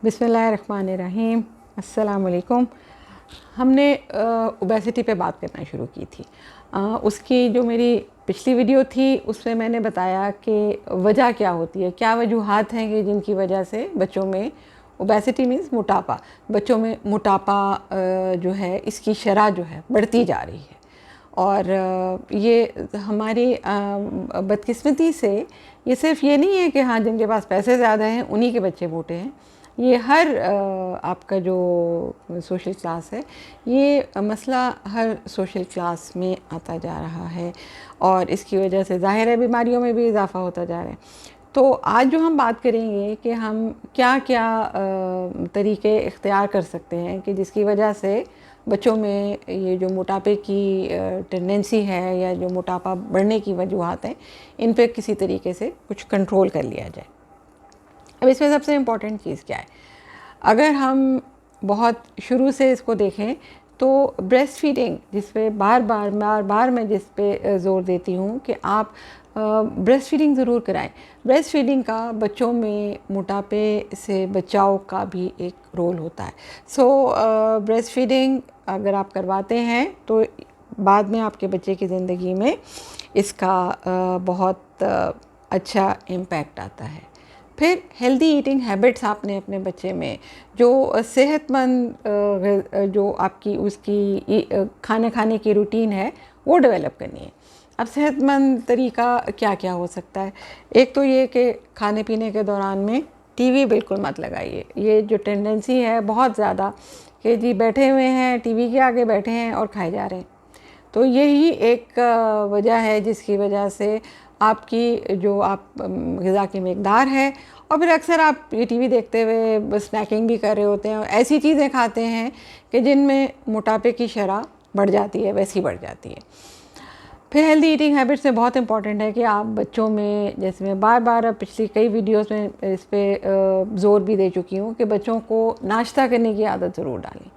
बिस्मिल्लाहिर्रहमानिर्रहीम। अस्सलाम वालेकुम। हमने ओबेसिटी पे बात करना शुरू की थी। उसकी जो मेरी पिछली वीडियो थी उसमें मैंने बताया कि वजह क्या होती है, क्या वजूहात हैं कि जिनकी वजह से बच्चों में ओबेसिटी मीन्स मोटापा, बच्चों में मोटापा जो है इसकी शरह जो है बढ़ती जा रही है। और ये हमारी बदकिस्मती से ये सिर्फ ये नहीं है कि हाँ जिनके पास पैसे ज़्यादा हैं उन्हीं के बच्चे मोटे हैं। ये हर आपका जो सोशल क्लास है, ये मसला हर सोशल क्लास में आता जा रहा है और इसकी वजह से ज़ाहिर है बीमारियों में भी इजाफ़ा होता जा रहा है। तो आज जो हम बात करेंगे कि हम क्या क्या तरीके इख्तियार कर सकते हैं कि जिसकी वजह से बच्चों में ये जो मोटापे की टेंडेंसी है या जो मोटापा बढ़ने की वजूहात हैं, इन पे किसी तरीके से कुछ कंट्रोल कर लिया जाए। अब इसमें सबसे इम्पॉर्टेंट चीज़ क्या है, अगर हम बहुत शुरू से इसको देखें तो ब्रेस्ट फीडिंग, जिस पे बार बार मैं जिस पे ज़ोर देती हूँ कि आप ब्रेस्ट फीडिंग ज़रूर कराएं। ब्रेस्ट फीडिंग का बच्चों में मोटापे से बचाव का भी एक रोल होता है। ब्रेस्ट फीडिंग अगर आप करवाते हैं तो बाद में आपके बच्चे की ज़िंदगी में इसका बहुत अच्छा इम्पैक्ट आता है। फिर हेल्दी ईटिंग हैबिट्स आपने अपने बच्चे में जो सेहतमंद जो आपकी उसकी खाने की रूटीन है वो डेवलप करनी है। अब सेहतमंद तरीका क्या क्या हो सकता है, एक तो ये कि खाने पीने के दौरान में टीवी बिल्कुल मत लगाइए। ये जो टेंडेंसी है बहुत ज़्यादा कि जी बैठे हुए हैं टीवी के आगे बैठे हैं और खाए जा रहे हैं, तो यही एक वजह है जिसकी वजह से आपकी जो आप ग़िज़ा की मकदार है, और फिर अक्सर आप ये टीवी देखते हुए स्नैकिंग भी कर रहे होते हैं और ऐसी चीज़ें खाते हैं कि जिनमें मोटापे की शरह बढ़ जाती है, वैसी बढ़ जाती है। फिर हेल्दी ईटिंग हैबिट्स में बहुत इंपॉर्टेंट है कि आप बच्चों में, जैसे मैं बार पिछली कई वीडियोस में इस पर ज़ोर भी दे चुकी हूँ कि बच्चों को नाश्ता करने की आदत ज़रूर डालें।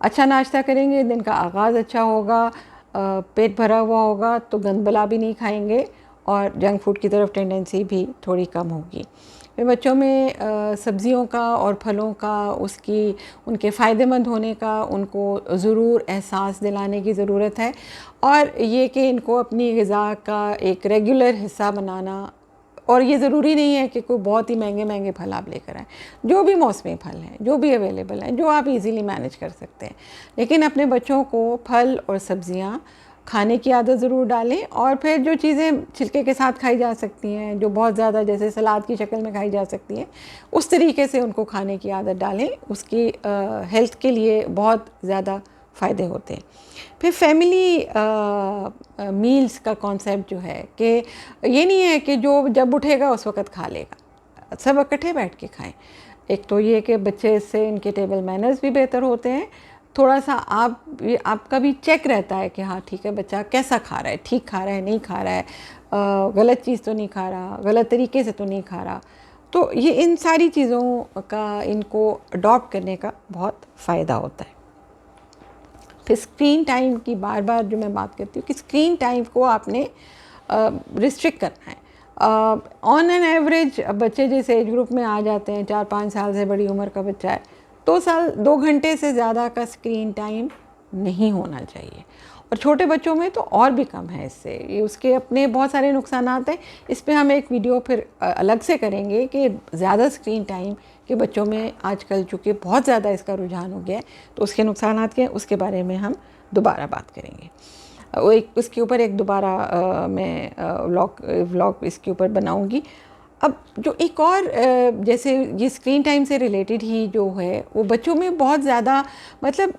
अच्छा नाश्ता करेंगे, दिन का आगाज़ अच्छा होगा, पेट भरा हुआ होगा तो गंदबला भी नहीं खाएंगे और जंक फूड की तरफ टेंडेंसी भी थोड़ी कम होगी। फिर बच्चों में सब्ज़ियों का और फलों का उनके फ़ायदेमंद होने का उनको ज़रूर एहसास दिलाने की ज़रूरत है, और ये कि इनको अपनी ग़िज़ा का एक रेगुलर हिस्सा बनाना। और ये ज़रूरी नहीं है कि कोई बहुत ही महंगे फल आप लेकर आएँ, जो भी मौसमी फल हैं, जो भी अवेलेबल हैं, जो आप इजीली मैनेज कर सकते हैं, लेकिन अपने बच्चों को फल और सब्ज़ियाँ खाने की आदत ज़रूर डालें। और फिर जो चीज़ें छिलके के साथ खाई जा सकती हैं, जो बहुत ज़्यादा जैसे सलाद की शक्ल में खाई जा सकती हैं, उस तरीके से उनको खाने की आदत डालें। उसकी हेल्थ के लिए बहुत ज़्यादा फ़ायदे होते हैं। फिर फैमिली मील्स का कॉन्सेप्ट जो है कि ये नहीं है कि जो जब उठेगा उस वक़्त खा लेगा, सब इकट्ठे बैठ के खाएं। एक तो ये कि बच्चे से इनके टेबल मैनर्स भी बेहतर होते हैं, थोड़ा सा आपका भी चेक रहता है कि हाँ ठीक है बच्चा कैसा खा रहा है, ठीक खा रहा है, नहीं खा रहा है, गलत चीज़ तो नहीं खा रहा, गलत तरीके से तो नहीं खा रहा। तो ये इन सारी चीज़ों का इनको अडॉप्ट करने का बहुत फ़ायदा होता है। फिर स्क्रीन टाइम की बार जो मैं बात करती हूँ कि स्क्रीन टाइम को आपने रिस्ट्रिक्ट करना है। ऑन एन एवरेज बच्चे जिस एज ग्रुप में आ जाते हैं, 4-5 साल से बड़ी उम्र का बच्चा है, 2 घंटे से ज़्यादा का स्क्रीन टाइम नहीं होना चाहिए, और छोटे बच्चों में तो और भी कम है। इससे ये उसके अपने बहुत सारे नुकसानात हैं। इस पे हम एक वीडियो फिर अलग से करेंगे कि ज़्यादा स्क्रीन टाइम के बच्चों में आजकल चूँकि बहुत ज़्यादा इसका रुझान हो गया है, तो उसके नुकसानात क्या हैं उसके बारे में हम दोबारा बात करेंगे। उसके ऊपर एक दोबारा मैं व्लॉग इसके ऊपर बनाऊँगी। अब जो एक और जैसे ये स्क्रीन टाइम से रिलेटेड ही जो है वो बच्चों में बहुत ज़्यादा मतलब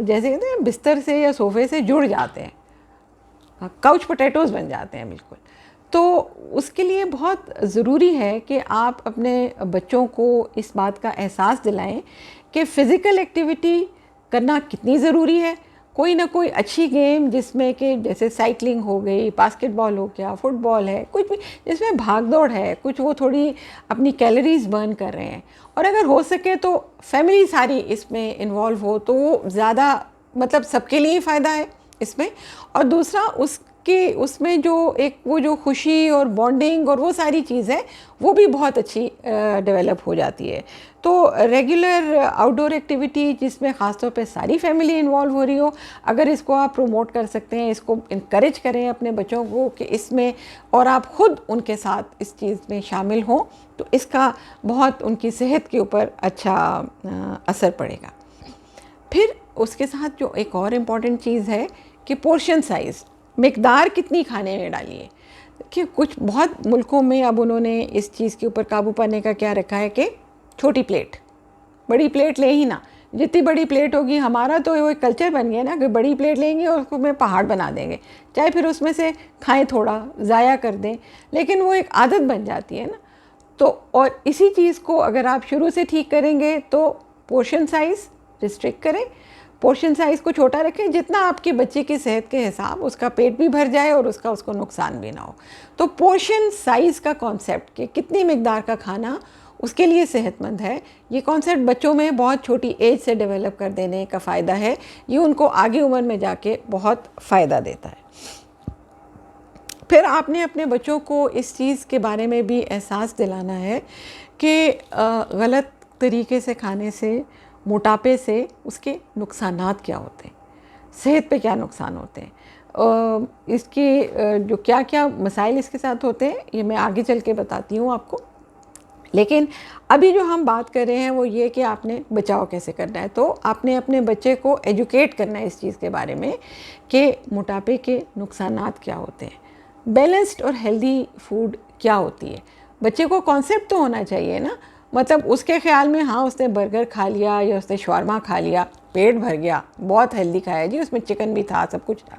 जैसे कहते हैं बिस्तर से या सोफ़े से जुड़ जाते हैं, काउच पोटैटोज़ बन जाते हैं बिल्कुल। तो उसके लिए बहुत ज़रूरी है कि आप अपने बच्चों को इस बात का एहसास दिलाएं कि फ़िज़िकल एक्टिविटी करना कितनी ज़रूरी है। कोई ना कोई अच्छी गेम जिसमें कि जैसे साइकिलिंग हो गई, बास्केटबॉल हो गया, फुटबॉल है, कुछ भी जिसमें भाग दौड़ है, कुछ वो थोड़ी अपनी कैलोरीज बर्न कर रहे हैं, और अगर हो सके तो फैमिली सारी इसमें इन्वॉल्व हो तो वो ज़्यादा मतलब सबके लिए फ़ायदा है इसमें। और दूसरा आपके उसमें जो एक वो जो खुशी और बॉन्डिंग और वो सारी चीज़ें वो भी बहुत अच्छी डेवलप हो जाती है। तो रेगुलर आउटडोर एक्टिविटी जिसमें ख़ासतौर पे सारी फैमिली इन्वॉल्व हो रही हो, अगर इसको आप प्रमोट कर सकते हैं, इसको इनकरेज करें अपने बच्चों को कि इसमें, और आप ख़ुद उनके साथ इस चीज़ में शामिल हों, तो इसका बहुत उनकी सेहत के ऊपर अच्छा असर पड़ेगा। फिर उसके साथ जो एक और इम्पॉर्टेंट चीज़ है कि पोर्शन साइज़, मिकदार कितनी खाने में डालिए। कि कुछ बहुत मुल्कों में अब उन्होंने इस चीज़ के ऊपर काबू पाने का क्या रखा है कि छोटी प्लेट, बड़ी प्लेट ले ही ना, जितनी बड़ी प्लेट होगी, हमारा तो वो एक कल्चर बन गया ना कि बड़ी प्लेट लेंगे और उसको में पहाड़ बना देंगे, चाहे फिर उसमें से खाएं थोड़ा, ज़ाया कर दें, लेकिन वो एक आदत बन जाती है ना। तो और इसी चीज़ को अगर आप शुरू से ठीक करेंगे तो पोर्शन साइज़ रिस्ट्रिक्ट करें, पोर्शन साइज़ को छोटा रखें, जितना आपके बच्चे की सेहत के हिसाब उसका पेट भी भर जाए और उसको नुकसान भी ना हो। तो पोर्शन साइज़ का कॉन्सेप्ट कि कितनी मिकदार का खाना उसके लिए सेहतमंद है, ये कॉन्सेप्ट बच्चों में बहुत छोटी एज से डेवलप कर देने का फ़ायदा है। ये उनको आगे उम्र में जाके बहुत फ़ायदा देता है। फिर आपने अपने बच्चों को इस चीज़ के बारे में भी एहसास दिलाना है कि गलत तरीके से खाने से, मोटापे से उसके नुकसानात क्या होते हैं, सेहत पे क्या नुकसान होते हैं, इसके जो क्या क्या मसाइल इसके साथ होते हैं, ये मैं आगे चल के बताती हूँ आपको। लेकिन अभी जो हम बात कर रहे हैं वो ये कि आपने बचाव कैसे करना है। तो आपने अपने बच्चे को एजुकेट करना है इस चीज़ के बारे में कि मोटापे के नुकसानात क्या होते हैं, बैलेंस्ड और हेल्दी फूड क्या होती है। बच्चे को कॉन्सेप्ट तो होना चाहिए ना, मतलब उसके ख्याल में हाँ उसने बर्गर खा लिया या उसने शवारमा खा लिया, पेट भर गया, बहुत हेल्दी खाया जी, उसमें चिकन भी था, सब कुछ था,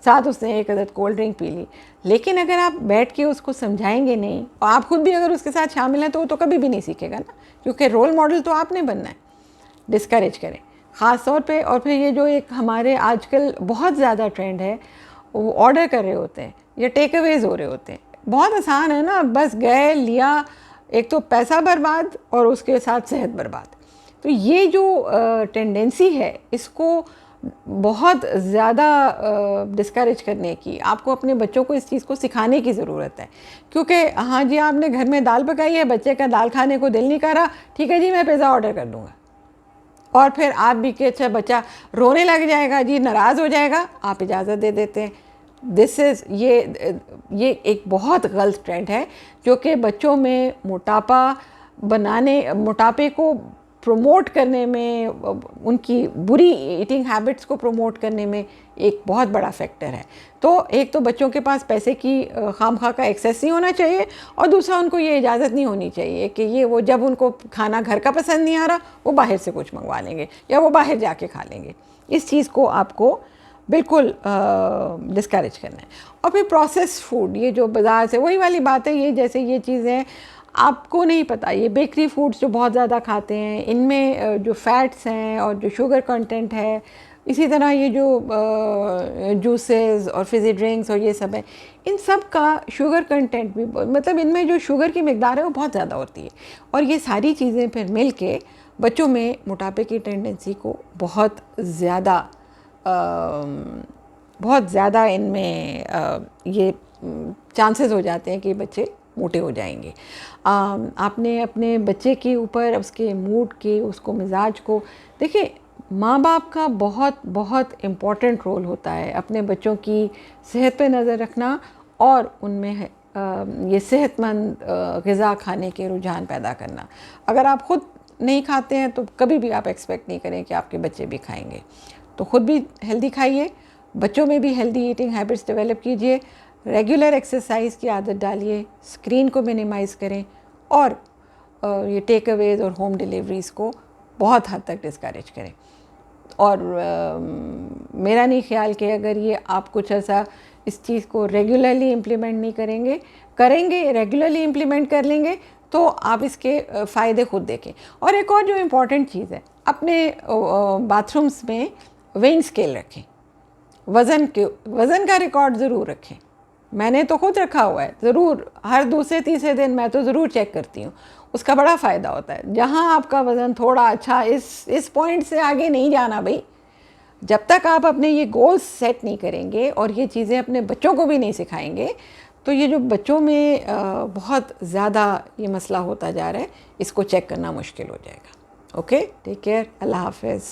साथ उसने एक अदद कोल्ड ड्रिंक पी ली। लेकिन अगर आप बैठ के उसको समझाएंगे नहीं और आप खुद भी अगर उसके साथ शामिल हैं तो वो तो कभी भी नहीं सीखेगा ना, क्योंकि रोल मॉडल तो आपने बनना है। डिस्करेज करें ख़ास तौर पे। और फिर ये जो एक हमारे आजकल बहुत ज़्यादा ट्रेंड है, वो ऑर्डर कर रहे होते हैं या टेक अवेज हो रहे होते हैं। बहुत आसान है ना, बस गए लिया, एक तो पैसा बर्बाद और उसके साथ सेहत बर्बाद। तो ये जो टेंडेंसी है इसको बहुत ज़्यादा डिस्करेज करने की, आपको अपने बच्चों को इस चीज़ को सिखाने की ज़रूरत है। क्योंकि हाँ जी, आपने घर में दाल पकाई है, बच्चे का दाल खाने को दिल नहीं कर रहा, ठीक है जी मैं पिज़्ज़ा ऑर्डर कर दूँगा, और फिर आप भी कि अच्छा बच्चा रोने लग जाएगा जी, नाराज़ हो जाएगा, आप इजाज़त दे देते हैं। दिस इज़ ये एक बहुत गलत ट्रेंड है जो कि बच्चों में मोटापे को प्रमोट करने में, उनकी बुरी ईटिंग हैबिट्स को प्रमोट करने में एक बहुत बड़ा फैक्टर है। तो एक तो बच्चों के पास पैसे की खामखा का एक्सेस नहीं होना चाहिए, और दूसरा उनको ये इजाज़त नहीं होनी चाहिए कि ये वो जब उनको खाना घर का पसंद नहीं आ रहा वो बाहर से कुछ मंगवा लेंगे या वो बाहर जाके खा लेंगे। इस चीज़ को आपको बिल्कुल डिस्करेज करना है। और फिर प्रोसेस फूड, ये जो बाज़ार से, वही वाली बात है, ये जैसे ये चीज़ें आपको नहीं पता, ये बेकरी फूड्स जो बहुत ज़्यादा खाते हैं, इनमें जो फैट्स हैं और जो शुगर कंटेंट है, इसी तरह ये जो जूसेस और फिज़ी ड्रिंक्स और ये सब है, इन सब का शुगर कंटेंट भी, मतलब इनमें जो शुगर की मिकदार है वो बहुत ज़्यादा होती है। और ये सारी चीज़ें फिर मिल के बच्चों में मोटापे की टेंडेंसी को बहुत ज़्यादा इनमें ये चांसेस हो जाते हैं कि बच्चे मोटे हो जाएंगे। आपने अपने बच्चे के ऊपर, उसके मूड के, उसको मिजाज को देखिए, माँ बाप का बहुत बहुत इम्पॉर्टेंट रोल होता है अपने बच्चों की सेहत पे नज़र रखना और उनमें ये सेहतमंद ग़िज़ा खाने के रुझान पैदा करना। अगर आप ख़ुद नहीं खाते हैं तो कभी भी आप एक्सपेक्ट नहीं करें कि आपके बच्चे भी खाएंगे। तो ख़ुद भी हेल्दी खाइए, बच्चों में भी हेल्दी ईटिंग हैबिट्स डेवलप कीजिए, रेगुलर एक्सरसाइज की आदत डालिए, स्क्रीन को मिनिमाइज़ करें, और ये टेक अवेज और होम डिलीवरीज़ को बहुत हद तक डिस्करेज करें। और मेरा नहीं ख्याल कि अगर ये आप कुछ ऐसा इस चीज़ को रेगुलरली इम्प्लीमेंट नहीं करेंगे रेगुलरली इम्प्लीमेंट कर लेंगे तो आप इसके फ़ायदे खुद देखें। और एक और जो इम्पॉर्टेंट चीज़ है, अपने बाथरूम्स में वेइंग स्केल रखें, वज़न का रिकॉर्ड ज़रूर रखें। मैंने तो खुद रखा हुआ है, ज़रूर हर दूसरे तीसरे दिन मैं तो ज़रूर चेक करती हूँ, उसका बड़ा फ़ायदा होता है। जहाँ आपका वज़न थोड़ा अच्छा, इस पॉइंट से आगे नहीं जाना भाई, जब तक आप अपने ये गोल्स सेट नहीं करेंगे और ये चीज़ें अपने बच्चों को भी नहीं सिखाएंगे, तो ये जो बच्चों में बहुत ज़्यादा ये मसला होता जा रहा है, इसको चेक करना मुश्किल हो जाएगा। ओके, टेक केयर, अल्लाह हाफिज़।